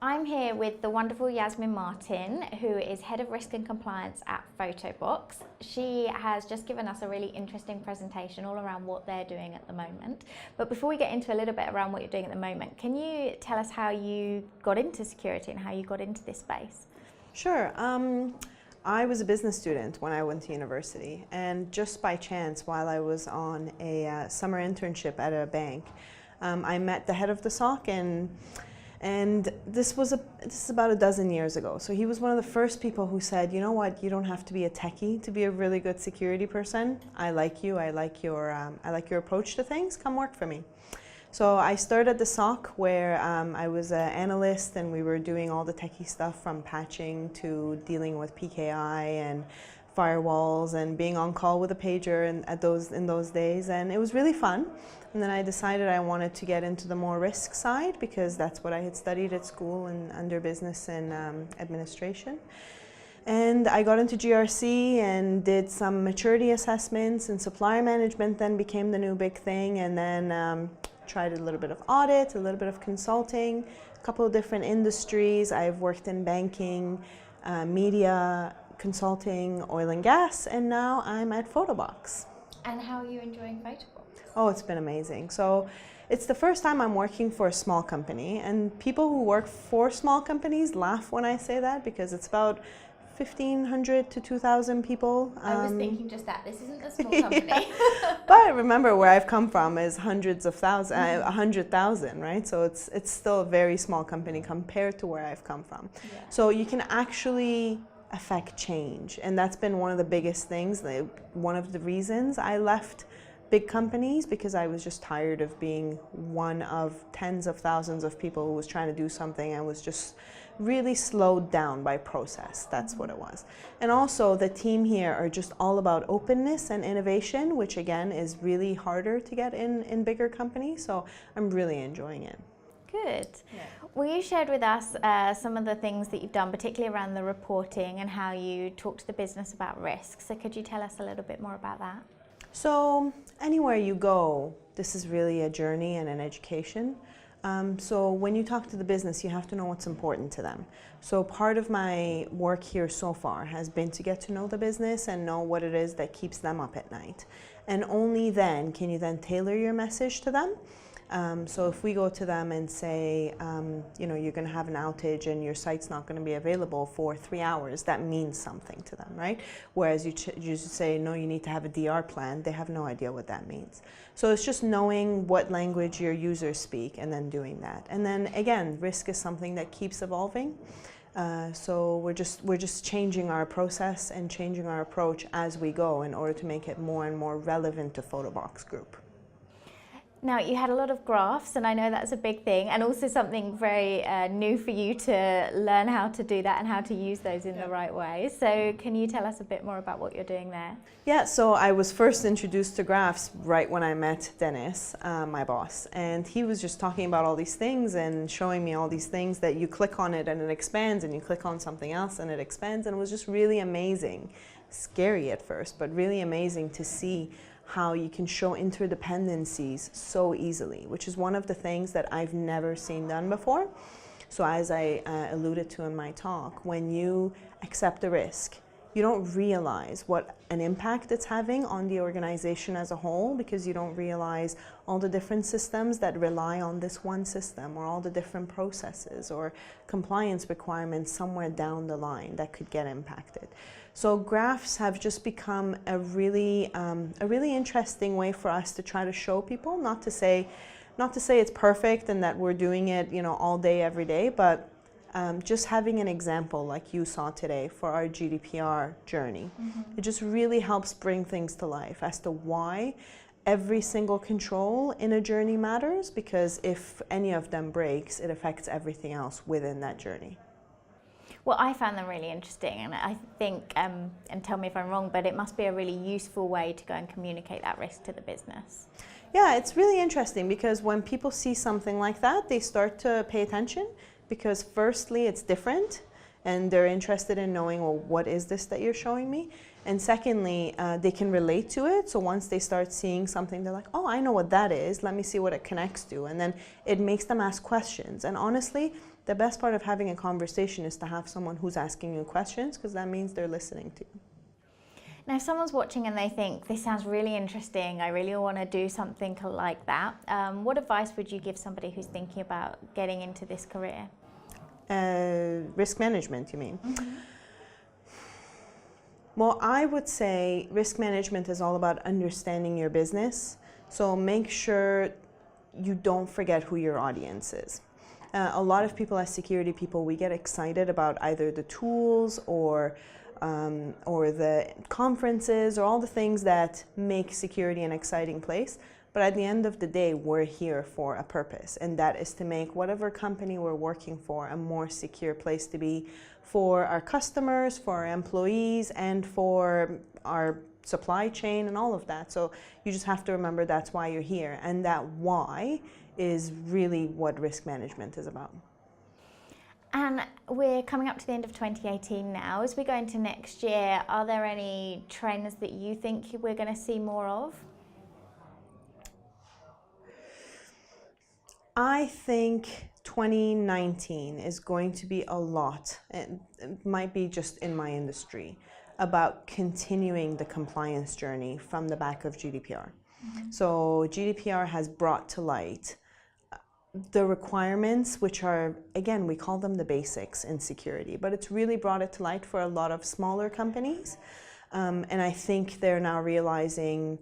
I'm here with the wonderful Yasmin Martin, who is Head of Risk and Compliance at Photobox. She has just given us a really interesting presentation all around what they're doing at the moment. But before we get into a little bit around what you're doing at the moment, can you tell us how you got into security and how you got into this space? Sure. I was a business student when I went to university, and just by chance, while I was on a summer internship at a bank, I met the head of the SOC, and this is about a dozen years ago. So he was one of the first people who said, you know what, you don't have to be a techie to be a really good security person. I like you. I like your approach to things. Come work for me. So I started at the SOC, where I was an analyst, and we were doing all the techie stuff from patching to dealing with PKI and firewalls and being on call with a pager in those days, and it was really fun. And then I decided I wanted to get into the more risk side, because that's what I had studied at school and under business and administration. And I got into GRC and did some maturity assessments, and supplier management then became the new big thing, and then tried a little bit of audit, a little bit of consulting, a couple of different industries. I've worked in banking, media, consulting, oil and gas, and now I'm at Photobox. And how are you enjoying Photobox? Oh, it's been amazing. So it's the first time I'm working for a small company, and people who work for small companies laugh when I say that, because it's about 1,500 to 2,000 people. I was thinking just that. This isn't a small company. Yeah. But remember, where I've come from is hundreds of thousands, 100,000, right? So it's still a very small company compared to where I've come from. Yeah. So you can actually affect change, and that's been one of the biggest things. One of the reasons I left big companies, because I was just tired of being one of tens of thousands of people who was trying to do something and was just really slowed down by process. That's what it was. And also the team here are just all about openness and innovation, which again is really harder to get in bigger companies. So I'm really enjoying it. Good. Yeah. Well, you shared with us some of the things that you've done, particularly around the reporting and how you talk to the business about risk. So could you tell us a little bit more about that? So anywhere you go, this is really a journey and an education. So when you talk to the business, you have to know what's important to them. So part of my work here so far has been to get to know the business and know what it is that keeps them up at night. And only then can you then tailor your message to them. So if we go to them and say, you know, you're going to have an outage and your site's not going to be available for 3 hours, that means something to them, right? Whereas you say, no, you need to have a DR plan, they have no idea what that means. So it's just knowing what language your users speak and then doing that. And then again, risk is something that keeps evolving. So we're just changing our process and changing our approach as we go in order to make it more and more relevant to Photobox Group. Now, you had a lot of graphs, and I know that's a big thing, and also something very new for you to learn how to do that and how to use those in the right way. So can you tell us a bit more about what you're doing there? Yeah, so I was first introduced to graphs right when I met Dennis, my boss, and he was just talking about all these things and showing me all these things that you click on it and it expands, and you click on something else and it expands, and it was just really amazing. Scary at first, but really amazing to see how you can show interdependencies so easily, which is one of the things that I've never seen done before. So as I alluded to in my talk, when you accept a risk, you don't realize what an impact it's having on the organization as a whole, because you don't realize all the different systems that rely on this one system, or all the different processes or compliance requirements somewhere down the line that could get impacted. So graphs have just become a really interesting way for us to try to show people, not to say it's perfect and that we're doing it, you know, all day, every day, but just having an example like you saw today for our GDPR journey. It just really helps bring things to life as to why every single control in a journey matters, because if any of them breaks, it affects everything else within that journey. Well, I found them really interesting, and I think, and tell me if I'm wrong, but it must be a really useful way to go and communicate that risk to the business. Yeah, it's really interesting, because when people see something like that, they start to pay attention, because firstly, it's different, and they're interested in knowing, well, what is this that you're showing me? And secondly, they can relate to it. So once they start seeing something, they're like, oh, I know what that is. Let me see what it connects to. And then it makes them ask questions. And honestly, the best part of having a conversation is to have someone who's asking you questions, because that means they're listening to you. Now, if someone's watching and they think, this sounds really interesting, I really want to do something like that, what advice would you give somebody who's thinking about getting into this career? Risk management, you mean? Well, I would say risk management is all about understanding your business. So make sure you don't forget who your audience is. A lot of people as security people, we get excited about either the tools or the conferences or all the things that make security an exciting place. But at the end of the day, we're here for a purpose, and that is to make whatever company we're working for a more secure place to be for our customers, for our employees, and for our supply chain and all of that. So you just have to remember that's why you're here, and that why is really what risk management is about. And we're coming up to the end of 2018 now. As we go into next year, are there any trends that you think we're going to see more of? I think 2019 is going to be a lot, and it might be just in my industry, about continuing the compliance journey from the back of GDPR. So GDPR has brought to light the requirements, which are, again, we call them the basics in security, but it's really brought it to light for a lot of smaller companies. And I think they're now realizing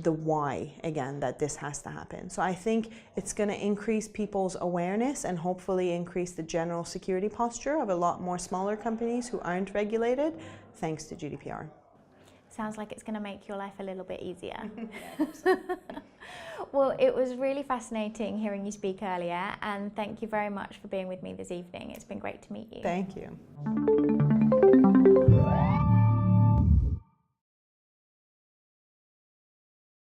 the why, again, that this has to happen. So I think it's going to increase people's awareness and hopefully increase the general security posture of a lot more smaller companies who aren't regulated, thanks to GDPR. Sounds like it's going to make your life a little bit easier. Well, it was really fascinating hearing you speak earlier, and thank you very much for being with me this evening. It's been great to meet you. Thank you.